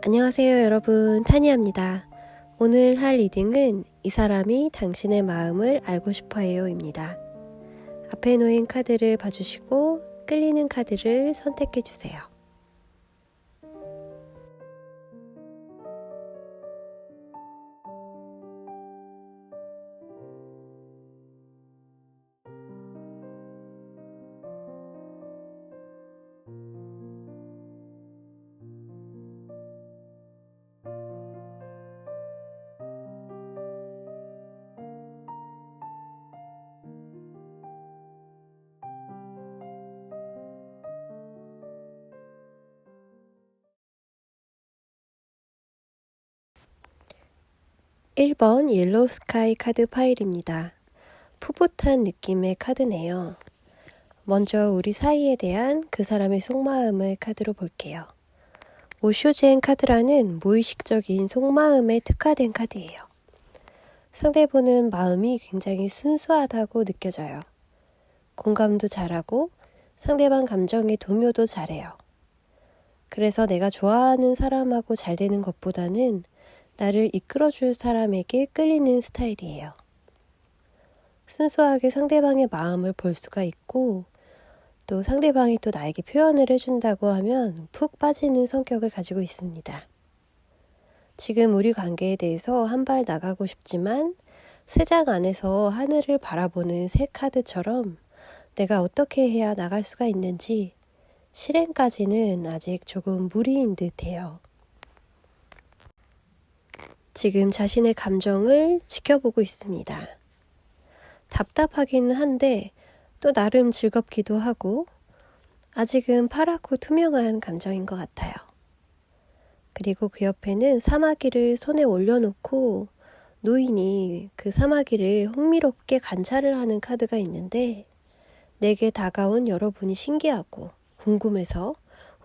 안녕하세요 여러분, 타니아입니다. 오늘 할 리딩은 이 사람이 당신의 마음을 알고 싶어해요 입니다. 앞에 놓인 카드를 봐주시고 끌리는 카드를 선택해주세요. (1번) 옐로우 스카이 카드 파일입니다. 풋풋한 느낌의 카드네요. 먼저 우리 사이에 대한 그 사람의 속마음을 카드로 볼게요. 오쇼젠 카드라는 무의식적인 속마음에 특화된 카드예요. 상대분은 마음이 굉장히 순수하다고 느껴져요. 공감도 잘하고 상대방 감정에 동요도 잘해요. 그래서 내가 좋아하는 사람하고 잘 되는 것보다는 나를 이끌어줄 사람에게 끌리는 스타일이에요. 순수하게 상대방의 마음을 볼 수가 있고 또 상대방이 또 나에게 표현을 해준다고 하면 푹 빠지는 성격을 가지고 있습니다. 지금 우리 관계에 대해서 한 발 나가고 싶지만 세 장 안에서 하늘을 바라보는 새 카드처럼 내가 어떻게 해야 나갈 수가 있는지 실행까지는 아직 조금 무리인 듯해요. 지금 자신의 감정을 지켜보고 있습니다. 답답하기는 한데 또 나름 즐겁기도 하고 아직은 파랗고 투명한 감정인 것 같아요. 그리고 그 옆에는 사마귀를 손에 올려놓고 노인이 그 사마귀를 흥미롭게 관찰을 하는 카드가 있는데 내게 다가온 여러분이 신기하고 궁금해서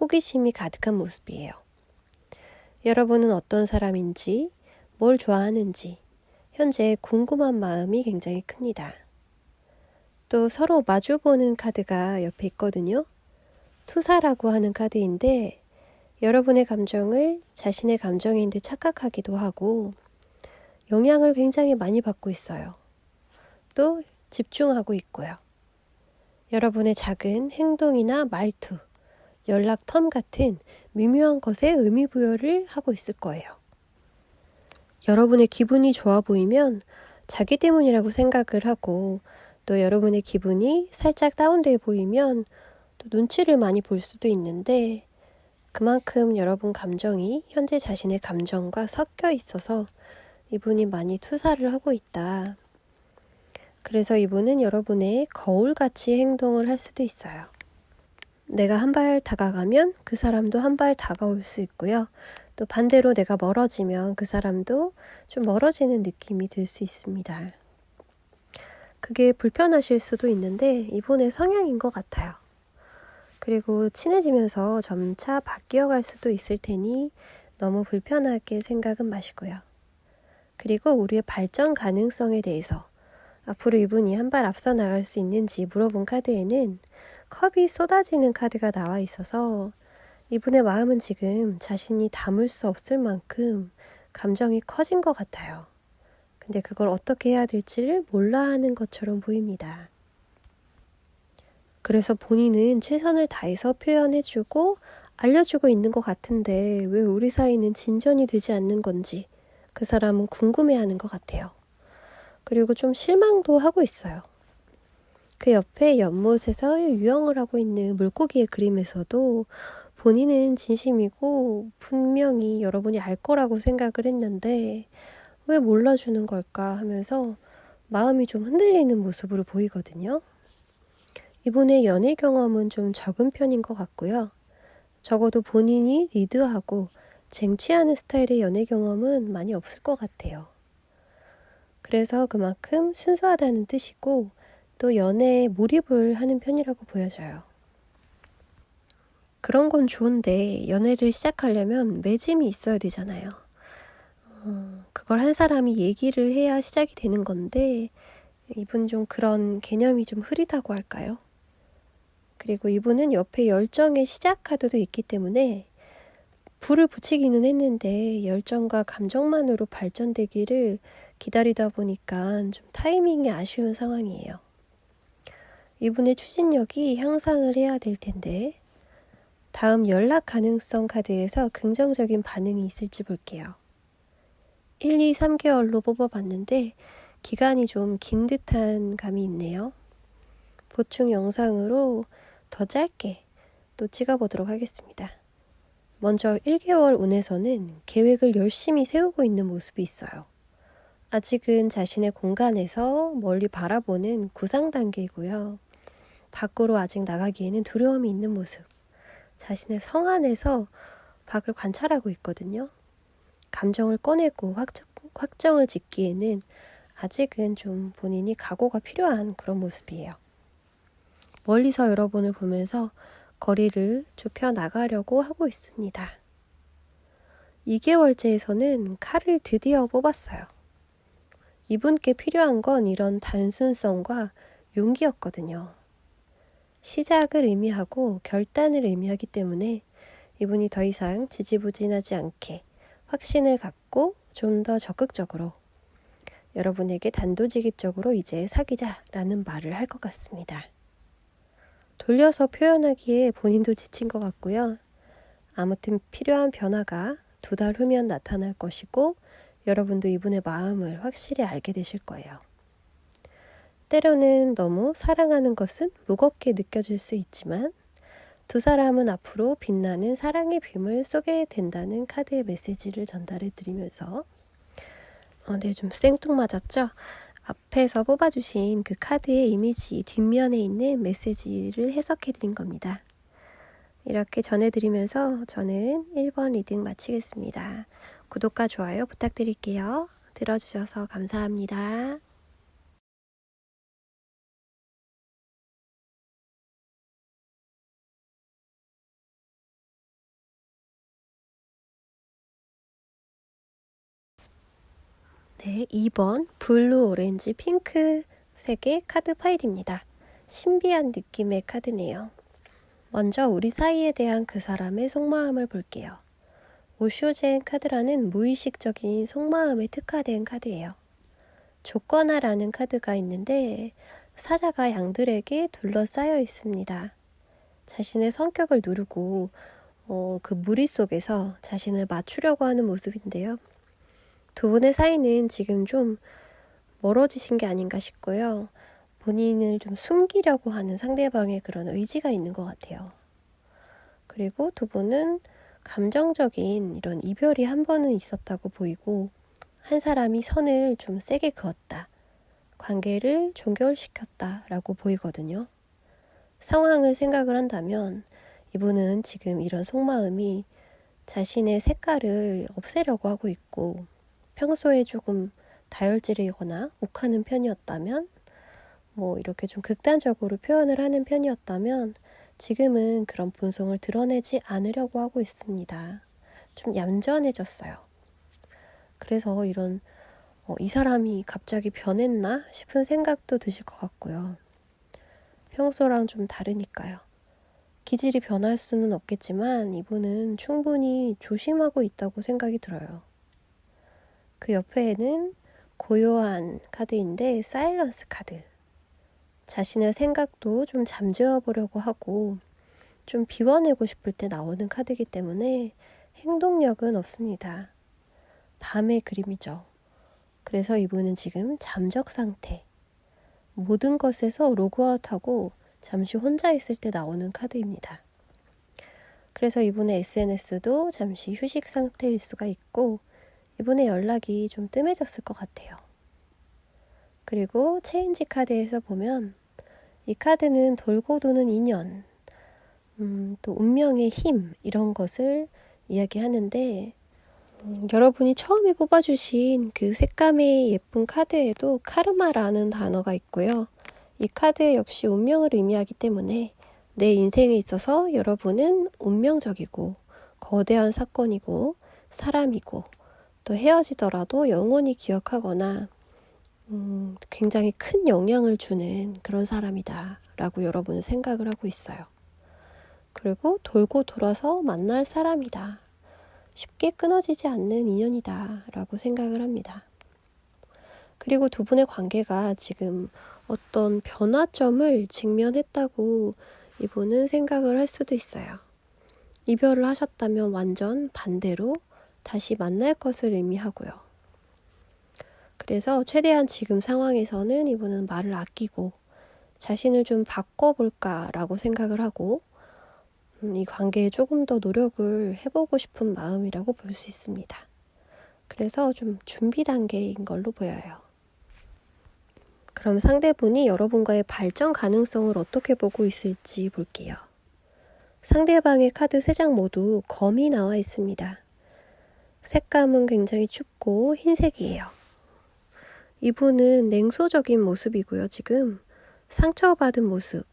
호기심이 가득한 모습이에요. 여러분은 어떤 사람인지, 뭘 좋아하는지 현재 궁금한 마음이 굉장히 큽니다. 또 서로 마주보는 카드가 옆에 있거든요. 투사라고 하는 카드인데 여러분의 감정을 자신의 감정인 듯 착각하기도 하고 영향을 굉장히 많이 받고 있어요. 또 집중하고 있고요. 여러분의 작은 행동이나 말투, 연락 텀 같은 미묘한 것에 의미 부여를 하고 있을 거예요. 여러분의 기분이 좋아 보이면 자기 때문이라고 생각을 하고 또 여러분의 기분이 살짝 다운돼 보이면 또 눈치를 많이 볼 수도 있는데 그만큼 여러분 감정이 현재 자신의 감정과 섞여 있어서 이분이 많이 투사를 하고 있다. 그래서 이분은 여러분의 거울같이 행동을 할 수도 있어요. 내가 한 발 다가가면 그 사람도 한 발 다가올 수 있고요. 또 반대로 내가 멀어지면 그 사람도 좀 멀어지는 느낌이 들 수 있습니다. 그게 불편하실 수도 있는데 이분의 성향인 것 같아요. 그리고 친해지면서 점차 바뀌어갈 수도 있을 테니 너무 불편하게 생각은 마시고요. 그리고 우리의 발전 가능성에 대해서 앞으로 이분이 한 발 앞서 나갈 수 있는지 물어본 카드에는 컵이 쏟아지는 카드가 나와 있어서 이분의 마음은 지금 자신이 담을 수 없을 만큼 감정이 커진 것 같아요. 근데 그걸 어떻게 해야 될지를 몰라 하는 것처럼 보입니다. 그래서 본인은 최선을 다해서 표현해주고 알려주고 있는 것 같은데 왜 우리 사이는 진전이 되지 않는 건지 그 사람은 궁금해하는 것 같아요. 그리고 좀 실망도 하고 있어요. 그 옆에 연못에서 유영을 하고 있는 물고기의 그림에서도 본인은 진심이고 분명히 여러분이 알 거라고 생각을 했는데 왜 몰라주는 걸까 하면서 마음이 좀 흔들리는 모습으로 보이거든요. 이분의 연애 경험은 좀 적은 편인 것 같고요. 적어도 본인이 리드하고 쟁취하는 스타일의 연애 경험은 많이 없을 것 같아요. 그래서 그만큼 순수하다는 뜻이고 또 연애에 몰입을 하는 편이라고 보여져요. 그런 건 좋은데 연애를 시작하려면 맺음이 있어야 되잖아요. 그걸 한 사람이 얘기를 해야 시작이 되는 건데 이분 좀 그런 개념이 좀 흐리다고 할까요? 그리고 이분은 옆에 열정의 시작 카드도 있기 때문에 불을 붙이기는 했는데 열정과 감정만으로 발전되기를 기다리다 보니까 좀 타이밍이 아쉬운 상황이에요. 이분의 추진력이 향상을 해야 될 텐데 다음 연락 가능성 카드에서 긍정적인 반응이 있을지 볼게요. 1, 2, 3개월로 뽑아봤는데 기간이 좀 긴 듯한 감이 있네요. 보충 영상으로 더 짧게 또 찍어보도록 하겠습니다. 먼저 1개월 운에서는 계획을 열심히 세우고 있는 모습이 있어요. 아직은 자신의 공간에서 멀리 바라보는 구상 단계이고요. 밖으로 아직 나가기에는 두려움이 있는 모습. 자신의 성 안에서 밖을 관찰하고 있거든요. 감정을 꺼내고 확정을 짓기에는 아직은 좀 본인이 각오가 필요한 그런 모습이에요. 멀리서 여러분을 보면서 거리를 좁혀 나가려고 하고 있습니다. 2개월째에서는 칼을 드디어 뽑았어요. 이분께 필요한 건 이런 단순성과 용기였거든요. 시작을 의미하고 결단을 의미하기 때문에 이분이 더 이상 지지부진하지 않게 확신을 갖고 좀 더 적극적으로 여러분에게 단도직입적으로 이제 사귀자라는 말을 할 것 같습니다. 돌려서 표현하기에 본인도 지친 것 같고요. 아무튼 필요한 변화가 2달 후면 나타날 것이고 여러분도 이분의 마음을 확실히 알게 되실 거예요. 때로는 너무 사랑하는 것은 무겁게 느껴질 수 있지만 두 사람은 앞으로 빛나는 사랑의 빔을 쏘게 된다는 카드의 메시지를 전달해 드리면서 좀 생뚱맞았죠? 앞에서 뽑아주신 그 카드의 이미지 뒷면에 있는 메시지를 해석해 드린 겁니다. 이렇게 전해드리면서 저는 1번 리딩 마치겠습니다. 구독과 좋아요 부탁드릴게요. 들어주셔서 감사합니다. 네, 2번 블루, 오렌지, 핑크 색의 카드 파일입니다. 신비한 느낌의 카드네요. 먼저 우리 사이에 대한 그 사람의 속마음을 볼게요. 오쇼젠 카드라는 무의식적인 속마음에 특화된 카드예요. 조건하라는 카드가 있는데 사자가 양들에게 둘러싸여 있습니다. 자신의 성격을 누르고 그 무리 속에서 자신을 맞추려고 하는 모습인데요. 두 분의 사이는 지금 좀 멀어지신 게 아닌가 싶고요. 본인을 좀 숨기려고 하는 상대방의 그런 의지가 있는 것 같아요. 그리고 두 분은 감정적인 이런 이별이 한 번은 있었다고 보이고 한 사람이 선을 좀 세게 그었다. 관계를 종결시켰다라고 보이거든요. 상황을 생각을 한다면 이분은 지금 이런 속마음이 자신의 색깔을 없애려고 하고 있고 평소에 조금 다혈질이거나 욱하는 편이었다면 이렇게 좀 극단적으로 표현을 하는 편이었다면 지금은 그런 본성을 드러내지 않으려고 하고 있습니다. 좀 얌전해졌어요. 그래서 이런 이 사람이 갑자기 변했나 싶은 생각도 드실 것 같고요. 평소랑 좀 다르니까요. 기질이 변할 수는 없겠지만 이분은 충분히 조심하고 있다고 생각이 들어요. 그 옆에는 고요한 카드인데 사일런스 카드. 자신의 생각도 좀 잠재워 보려고 하고 좀 비워내고 싶을 때 나오는 카드이기 때문에 행동력은 없습니다. 밤의 그림이죠. 그래서 이분은 지금 잠적 상태. 모든 것에서 로그아웃하고 잠시 혼자 있을 때 나오는 카드입니다. 그래서 이분의 SNS도 잠시 휴식 상태일 수가 있고 이분의 연락이 좀 뜸해졌을 것 같아요. 그리고 체인지 카드에서 보면 이 카드는 돌고 도는 인연, 또 운명의 힘 이런 것을 이야기하는데 여러분이 처음에 뽑아주신 그 색감의 예쁜 카드에도 카르마라는 단어가 있고요. 이 카드 역시 운명을 의미하기 때문에 내 인생에 있어서 여러분은 운명적이고 거대한 사건이고 사람이고 또 헤어지더라도 영원히 기억하거나 굉장히 큰 영향을 주는 그런 사람이다 라고 여러분은 생각을 하고 있어요. 그리고 돌고 돌아서 만날 사람이다. 쉽게 끊어지지 않는 인연이다 라고 생각을 합니다. 그리고 두 분의 관계가 지금 어떤 변화점을 직면했다고 이분은 생각을 할 수도 있어요. 이별을 하셨다면 완전 반대로 다시 만날 것을 의미하고요. 그래서 최대한 지금 상황에서는 이분은 말을 아끼고 자신을 좀 바꿔볼까라고 생각을 하고 이 관계에 조금 더 노력을 해보고 싶은 마음이라고 볼 수 있습니다. 그래서 좀 준비 단계인 걸로 보여요. 그럼 상대분이 여러분과의 발전 가능성을 어떻게 보고 있을지 볼게요. 상대방의 카드 3장 모두 검이 나와 있습니다. 색감은 굉장히 춥고 흰색이에요. 이분은 냉소적인 모습이고요. 지금 상처받은 모습,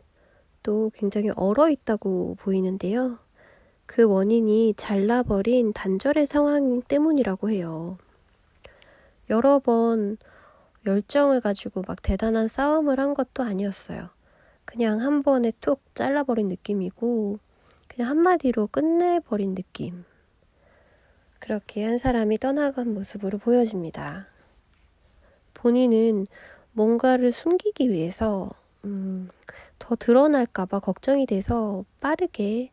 또 굉장히 얼어있다고 보이는데요. 그 원인이 잘라버린 단절의 상황 때문이라고 해요. 여러 번 열정을 가지고 막 대단한 싸움을 한 것도 아니었어요. 그냥 한 번에 툭 잘라버린 느낌이고 그냥 한마디로 끝내버린 느낌. 그렇게 한 사람이 떠나간 모습으로 보여집니다. 본인은 뭔가를 숨기기 위해서 더 드러날까봐 걱정이 돼서 빠르게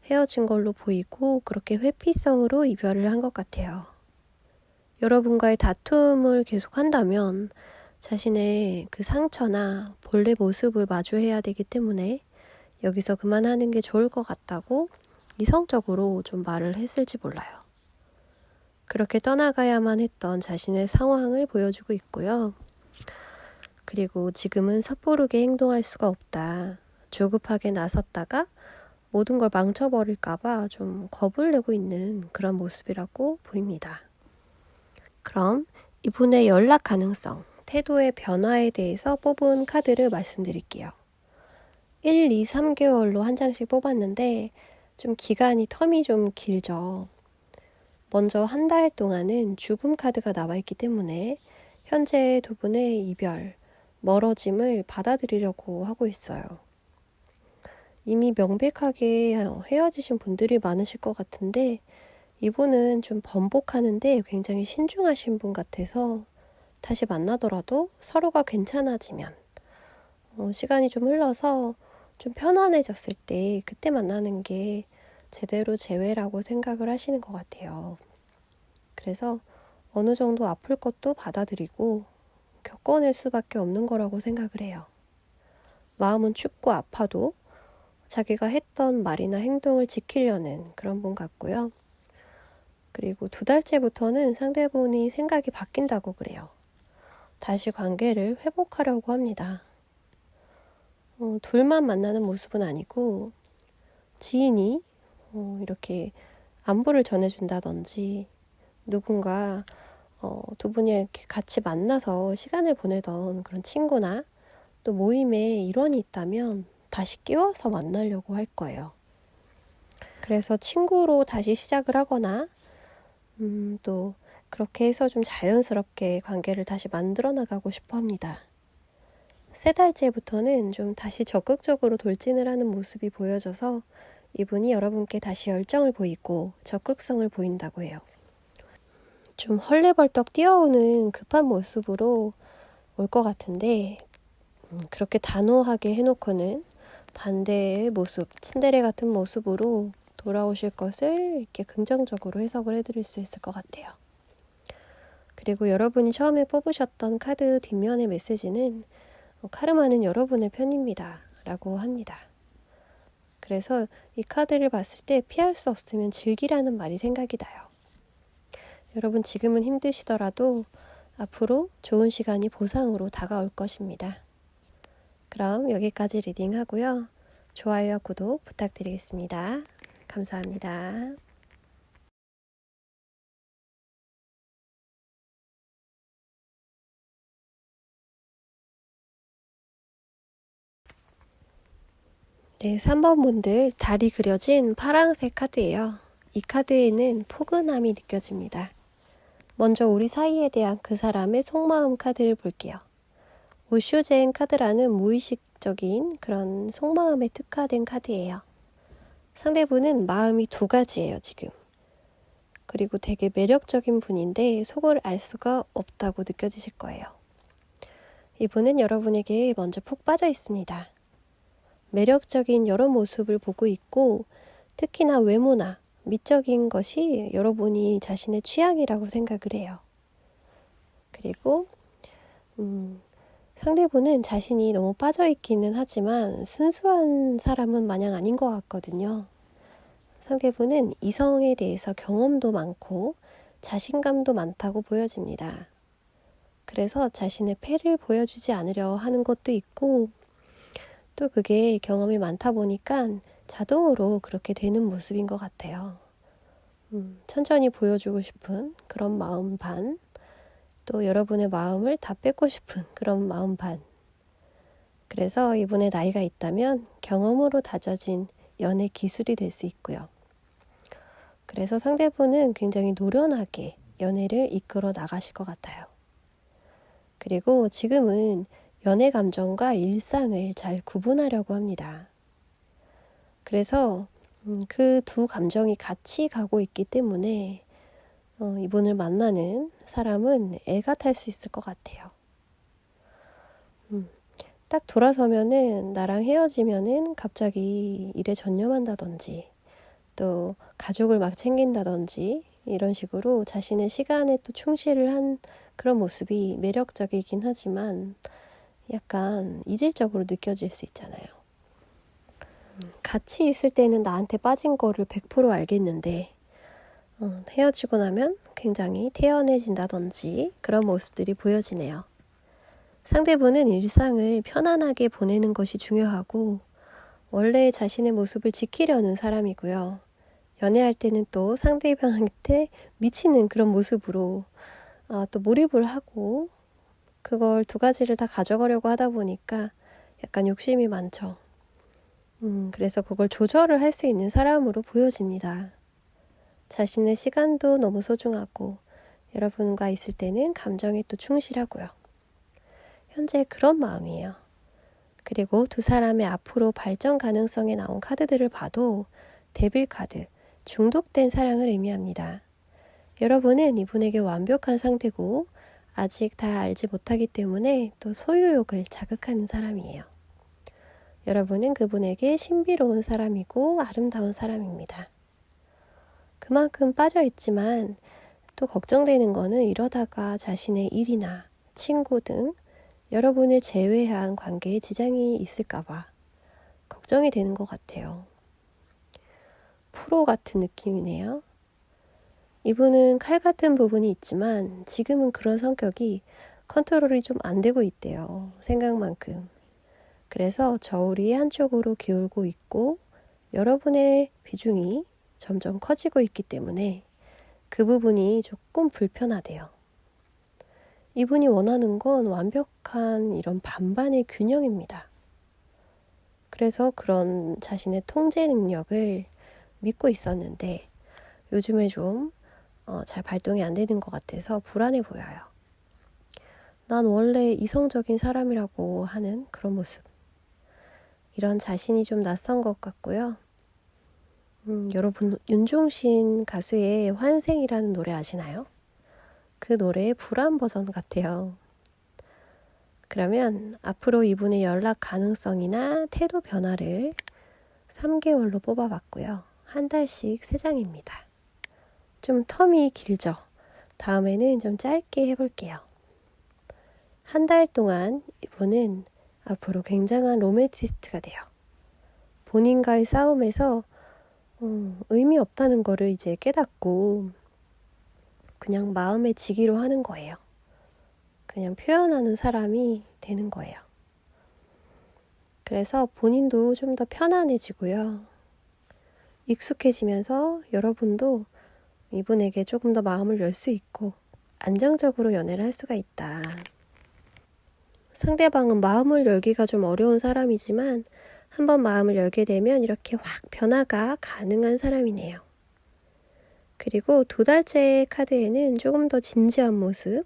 헤어진 걸로 보이고 그렇게 회피성으로 이별을 한 것 같아요. 여러분과의 다툼을 계속한다면 자신의 그 상처나 본래 모습을 마주해야 되기 때문에 여기서 그만하는 게 좋을 것 같다고 이성적으로 좀 말을 했을지 몰라요. 그렇게 떠나가야만 했던 자신의 상황을 보여주고 있고요. 그리고 지금은 섣부르게 행동할 수가 없다. 조급하게 나섰다가 모든 걸 망쳐버릴까봐 좀 겁을 내고 있는 그런 모습이라고 보입니다. 그럼 이분의 연락 가능성, 태도의 변화에 대해서 뽑은 카드를 말씀드릴게요. 1, 2, 3개월로 한 장씩 뽑았는데 좀 텀이 좀 길죠. 먼저 한 달 동안은 죽음 카드가 나와 있기 때문에 현재 두 분의 이별, 멀어짐을 받아들이려고 하고 있어요. 이미 명백하게 헤어지신 분들이 많으실 것 같은데 이분은 좀 번복하는데 굉장히 신중하신 분 같아서 다시 만나더라도 서로가 괜찮아지면 시간이 좀 흘러서 좀 편안해졌을 때 그때 만나는 게 제대로 재회라고 생각을 하시는 것 같아요. 그래서 어느 정도 아플 것도 받아들이고 겪어낼 수밖에 없는 거라고 생각을 해요. 마음은 춥고 아파도 자기가 했던 말이나 행동을 지키려는 그런 분 같고요. 그리고 2달째부터는 상대분이 생각이 바뀐다고 그래요. 다시 관계를 회복하려고 합니다. 둘만 만나는 모습은 아니고 지인이 이렇게 안부를 전해준다든지 누군가 두 분이 이렇게 같이 만나서 시간을 보내던 그런 친구나 또 모임에 일원이 있다면 다시 끼워서 만나려고 할 거예요. 그래서 친구로 다시 시작을 하거나 또 그렇게 해서 좀 자연스럽게 관계를 다시 만들어 나가고 싶어 합니다. 3달째부터는 좀 다시 적극적으로 돌진을 하는 모습이 보여져서 이분이 여러분께 다시 열정을 보이고 적극성을 보인다고 해요. 좀 헐레벌떡 뛰어오는 급한 모습으로 올 것 같은데 그렇게 단호하게 해놓고는 반대의 모습, 츤데레 같은 모습으로 돌아오실 것을 이렇게 긍정적으로 해석을 해드릴 수 있을 것 같아요. 그리고 여러분이 처음에 뽑으셨던 카드 뒷면의 메시지는 카르마는 여러분의 편입니다 라고 합니다. 그래서 이 카드를 봤을 때 피할 수 없으면 즐기라는 말이 생각이 나요. 여러분 지금은 힘드시더라도 앞으로 좋은 시간이 보상으로 다가올 것입니다. 그럼 여기까지 리딩하고요. 좋아요와 구독 부탁드리겠습니다. 감사합니다. 네, 3번 분들 달이 그려진 파란색 카드예요. 이 카드에는 포근함이 느껴집니다. 먼저 우리 사이에 대한 그 사람의 속마음 카드를 볼게요. 우슈젠 카드라는 무의식적인 그런 속마음에 특화된 카드예요. 상대분은 마음이 2가지예요, 지금. 그리고 되게 매력적인 분인데 속을 알 수가 없다고 느껴지실 거예요. 이분은 여러분에게 먼저 푹 빠져 있습니다. 매력적인 여러 모습을 보고 있고 특히나 외모나 미적인 것이 여러분이 자신의 취향이라고 생각을 해요. 그리고 상대분은 자신이 너무 빠져있기는 하지만 순수한 사람은 마냥 아닌 것 같거든요. 상대분은 이성에 대해서 경험도 많고 자신감도 많다고 보여집니다. 그래서 자신의 패를 보여주지 않으려 하는 것도 있고 또 그게 경험이 많다 보니까 자동으로 그렇게 되는 모습인 것 같아요. 천천히 보여주고 싶은 그런 마음 반, 또 여러분의 마음을 다 뺏고 싶은 그런 마음 반. 그래서 이분의 나이가 있다면 경험으로 다져진 연애 기술이 될 수 있고요. 그래서 상대분은 굉장히 노련하게 연애를 이끌어 나가실 것 같아요. 그리고 지금은 연애 감정과 일상을 잘 구분하려고 합니다. 그래서 그 두 감정이 같이 가고 있기 때문에 이분을 만나는 사람은 애가 탈 수 있을 것 같아요. 딱 돌아서면은 나랑 헤어지면은 갑자기 일에 전념한다든지 또 가족을 막 챙긴다든지 이런 식으로 자신의 시간에 또 충실을 한 그런 모습이 매력적이긴 하지만 약간 이질적으로 느껴질 수 있잖아요. 같이 있을 때는 나한테 빠진 거를 100% 알겠는데 헤어지고 나면 굉장히 태연해진다든지 그런 모습들이 보여지네요. 상대분은 일상을 편안하게 보내는 것이 중요하고 원래 자신의 모습을 지키려는 사람이고요. 연애할 때는 또 상대방한테 미치는 그런 모습으로 또 몰입을 하고 그걸 두 가지를 다 가져가려고 하다 보니까 약간 욕심이 많죠. 그래서 그걸 조절을 할 수 있는 사람으로 보여집니다. 자신의 시간도 너무 소중하고 여러분과 있을 때는 감정에 또 충실하고요. 현재 그런 마음이에요. 그리고 두 사람의 앞으로 발전 가능성에 나온 카드들을 봐도 데빌 카드, 중독된 사랑을 의미합니다. 여러분은 이분에게 완벽한 상대고 아직 다 알지 못하기 때문에 또 소유욕을 자극하는 사람이에요. 여러분은 그분에게 신비로운 사람이고 아름다운 사람입니다. 그만큼 빠져있지만 또 걱정되는 거는 이러다가 자신의 일이나 친구 등 여러분을 제외한 관계에 지장이 있을까봐 걱정이 되는 것 같아요. 프로 같은 느낌이네요. 이분은 칼 같은 부분이 있지만 지금은 그런 성격이 컨트롤이 좀 안 되고 있대요. 생각만큼. 그래서 저울이 한쪽으로 기울고 있고 여러분의 비중이 점점 커지고 있기 때문에 그 부분이 조금 불편하대요. 이분이 원하는 건 완벽한 이런 반반의 균형입니다. 그래서 그런 자신의 통제 능력을 믿고 있었는데 요즘에 좀 잘 발동이 안 되는 것 같아서 불안해 보여요. 난 원래 이성적인 사람이라고 하는 그런 모습. 이런 자신이 좀 낯선 것 같고요. 여러분 윤종신 가수의 환생이라는 노래 아시나요? 그 노래의 불안 버전 같아요. 그러면 앞으로 이분의 연락 가능성이나 태도 변화를 3개월로 뽑아봤고요. 한 달씩 3장입니다. 좀 텀이 길죠? 다음에는 좀 짧게 해볼게요. 한 달 동안 이분은 앞으로 굉장한 로맨티스트가 돼요. 본인과의 싸움에서 의미 없다는 거를 이제 깨닫고 그냥 마음에 지기로 하는 거예요. 그냥 표현하는 사람이 되는 거예요. 그래서 본인도 좀 더 편안해지고요. 익숙해지면서 여러분도 이분에게 조금 더 마음을 열 수 있고 안정적으로 연애를 할 수가 있다. 상대방은 마음을 열기가 좀 어려운 사람이지만 한번 마음을 열게 되면 이렇게 확 변화가 가능한 사람이네요. 그리고 2달째 카드에는 조금 더 진지한 모습,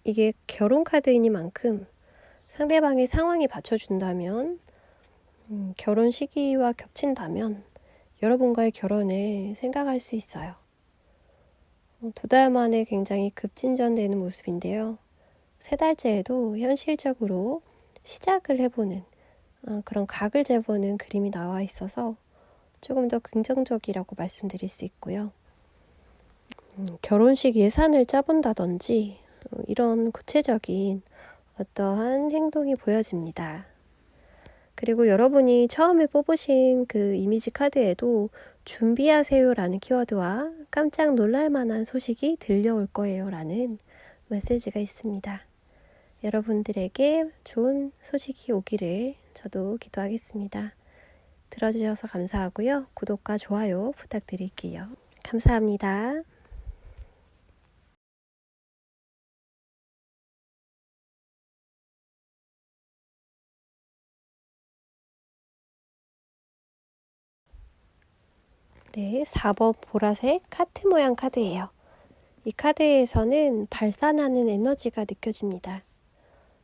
이게 결혼 카드이니만큼 상대방의 상황이 받쳐준다면 결혼 시기와 겹친다면 여러분과의 결혼을 생각할 수 있어요. 2달 만에 굉장히 급진전되는 모습인데요. 3달째에도 현실적으로 시작을 해보는 그런 각을 재보는 그림이 나와 있어서 조금 더 긍정적이라고 말씀드릴 수 있고요. 결혼식 예산을 짜본다든지 이런 구체적인 어떠한 행동이 보여집니다. 그리고 여러분이 처음에 뽑으신 그 이미지 카드에도 준비하세요 라는 키워드와 깜짝 놀랄만한 소식이 들려올 거예요 라는 메시지가 있습니다. 여러분들에게 좋은 소식이 오기를 저도 기도하겠습니다. 들어주셔서 감사하고요. 구독과 좋아요 부탁드릴게요. 감사합니다. 네, 4번 보라색 하트 모양 카드예요. 이 카드에서는 발산하는 에너지가 느껴집니다.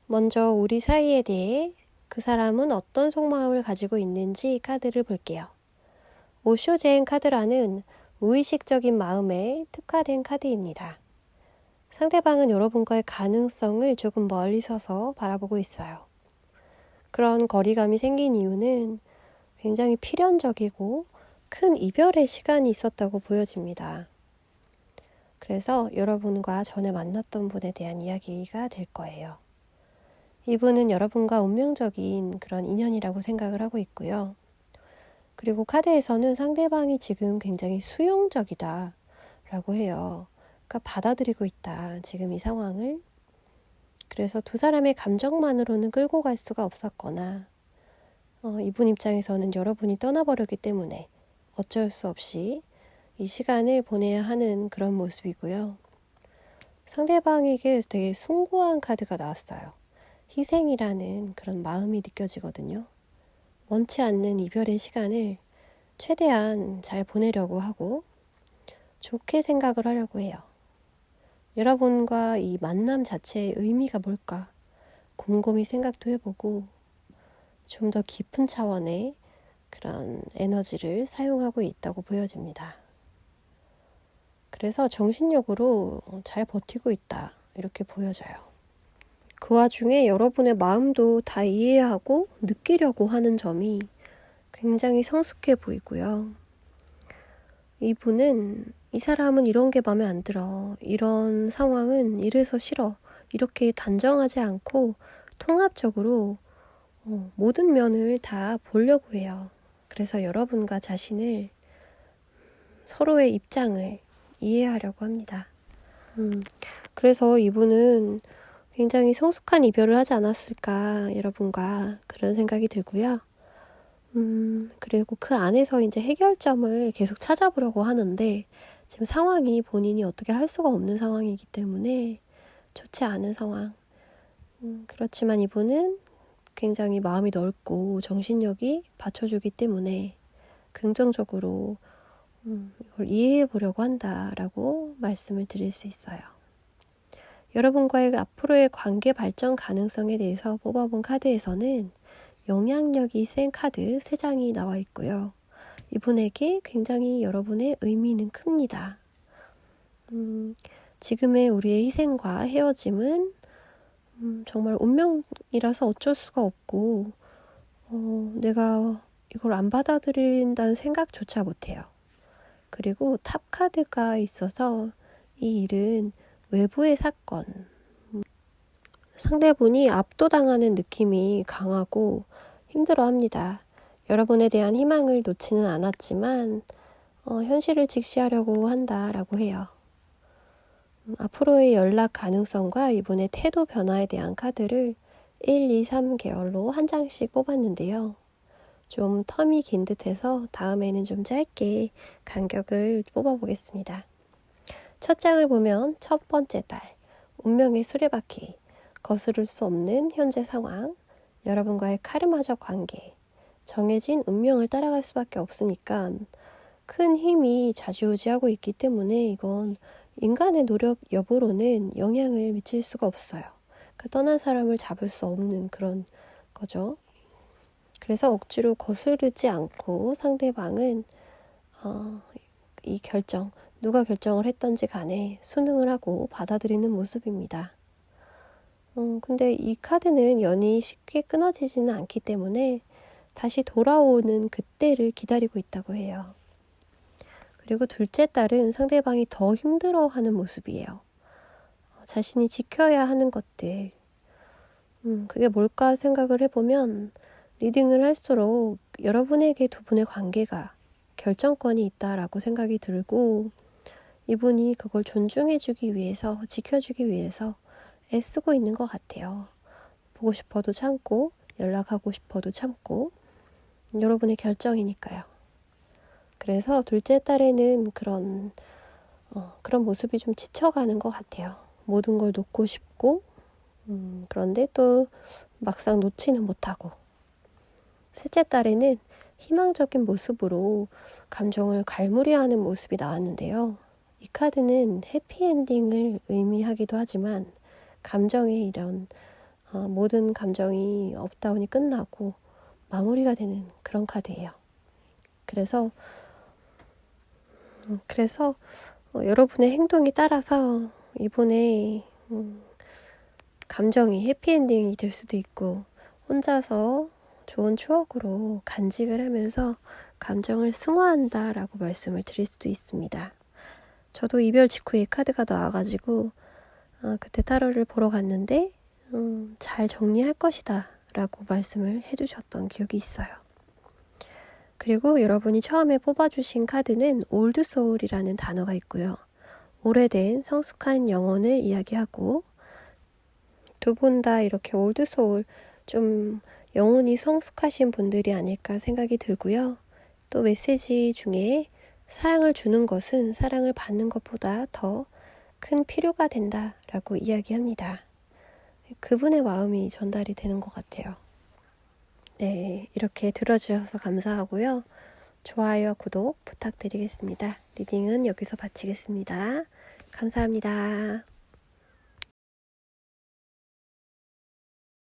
먼저 우리 사이에 대해 그 사람은 어떤 속마음을 가지고 있는지 카드를 볼게요. 오쇼젠 카드라는 무의식적인 마음에 특화된 카드입니다. 상대방은 여러분과의 가능성을 조금 멀리 서서 바라보고 있어요. 그런 거리감이 생긴 이유는 굉장히 필연적이고 큰 이별의 시간이 있었다고 보여집니다. 그래서 여러분과 전에 만났던 분에 대한 이야기가 될 거예요. 이분은 여러분과 운명적인 그런 인연이라고 생각을 하고 있고요. 그리고 카드에서는 상대방이 지금 굉장히 수용적이다 라고 해요. 그러니까 받아들이고 있다, 지금 이 상황을. 그래서 두 사람의 감정만으로는 끌고 갈 수가 없었거나 이분 입장에서는 여러분이 떠나버렸기 때문에 어쩔 수 없이 이 시간을 보내야 하는 그런 모습이고요. 상대방에게 되게 숭고한 카드가 나왔어요. 희생이라는 그런 마음이 느껴지거든요. 원치 않는 이별의 시간을 최대한 잘 보내려고 하고 좋게 생각을 하려고 해요. 여러분과 이 만남 자체의 의미가 뭘까 곰곰이 생각도 해보고 좀 더 깊은 차원의 그런 에너지를 사용하고 있다고 보여집니다. 그래서 정신력으로 잘 버티고 있다 이렇게 보여져요. 그 와중에 여러분의 마음도 다 이해하고 느끼려고 하는 점이 굉장히 성숙해 보이고요. 이분은 이 사람은 이런 게 마음에 안 들어. 이런 상황은 이래서 싫어. 이렇게 단정하지 않고 통합적으로 모든 면을 다 보려고 해요. 그래서 여러분과 자신을 서로의 입장을 이해하려고 합니다. 그래서 이분은 굉장히 성숙한 이별을 하지 않았을까 여러분과 그런 생각이 들고요. 그리고 그 안에서 이제 해결점을 계속 찾아보려고 하는데 지금 상황이 본인이 어떻게 할 수가 없는 상황이기 때문에 좋지 않은 상황. 그렇지만 이분은 굉장히 마음이 넓고 정신력이 받쳐주기 때문에 긍정적으로 이걸 이해해 보려고 한다라고 말씀을 드릴 수 있어요. 여러분과의 앞으로의 관계 발전 가능성에 대해서 뽑아본 카드에서는 영향력이 센 카드 3장이 나와 있고요. 이분에게 굉장히 여러분의 의미는 큽니다. 지금의 우리의 희생과 헤어짐은 정말 운명이라서 어쩔 수가 없고 내가 이걸 안 받아들인다는 생각조차 못해요. 그리고 탑 카드가 있어서 이 일은 외부의 사건, 상대분이 압도당하는 느낌이 강하고 힘들어합니다. 여러분에 대한 희망을 놓지는 않았지만 현실을 직시하려고 한다라고 해요. 앞으로의 연락 가능성과 이분의 태도 변화에 대한 카드를 1, 2, 3개월로 한 장씩 뽑았는데요. 좀 텀이 긴 듯해서 다음에는 좀 짧게 간격을 뽑아보겠습니다. 첫 장을 보면 첫 번째 달, 운명의 수레바퀴, 거스를 수 없는 현재 상황, 여러분과의 카르마적 관계, 정해진 운명을 따라갈 수밖에 없으니까 큰 힘이 좌지우지하고 있기 때문에 이건 인간의 노력 여부로는 영향을 미칠 수가 없어요. 그러니까 떠난 사람을 잡을 수 없는 그런 거죠. 그래서 억지로 거스르지 않고 상대방은 이 결정, 누가 결정을 했던지 간에 순응을 하고 받아들이는 모습입니다. 근데 이 카드는 연이 쉽게 끊어지지는 않기 때문에 다시 돌아오는 그때를 기다리고 있다고 해요. 그리고 둘째 딸은 상대방이 더 힘들어하는 모습이에요. 자신이 지켜야 하는 것들, 그게 뭘까 생각을 해보면 리딩을 할수록 여러분에게 두 분의 관계가 결정권이 있다라고 생각이 들고 이분이 그걸 존중해주기 위해서, 지켜주기 위해서 애쓰고 있는 것 같아요. 보고 싶어도 참고, 연락하고 싶어도 참고, 여러분의 결정이니까요. 그래서 둘째 딸에는 그런 모습이 좀 지쳐가는 것 같아요. 모든 걸 놓고 싶고, 그런데 또 막상 놓지는 못하고. 셋째 딸에는 희망적인 모습으로 감정을 갈무리하는 모습이 나왔는데요. 이 카드는 해피엔딩을 의미하기도 하지만 감정의 이런 모든 감정이 업다운이 끝나고 마무리가 되는 그런 카드예요. 그래서 여러분의 행동에 따라서 이분의 감정이 해피엔딩이 될 수도 있고 혼자서 좋은 추억으로 간직을 하면서 감정을 승화한다라고 말씀을 드릴 수도 있습니다. 저도 이별 직후에 카드가 나와가지고 그때 타로를 보러 갔는데 잘 정리할 것이다 라고 말씀을 해주셨던 기억이 있어요. 그리고 여러분이 처음에 뽑아주신 카드는 올드 소울이라는 단어가 있고요. 오래된 성숙한 영혼을 이야기하고 두 분 다 이렇게 올드 소울, 좀 영혼이 성숙하신 분들이 아닐까 생각이 들고요. 또 메시지 중에 사랑을 주는 것은 사랑을 받는 것보다 더 큰 필요가 된다라고 이야기합니다. 그분의 마음이 전달이 되는 것 같아요. 네, 이렇게 들어주셔서 감사하고요. 좋아요, 구독 부탁드리겠습니다. 리딩은 여기서 마치겠습니다. 감사합니다.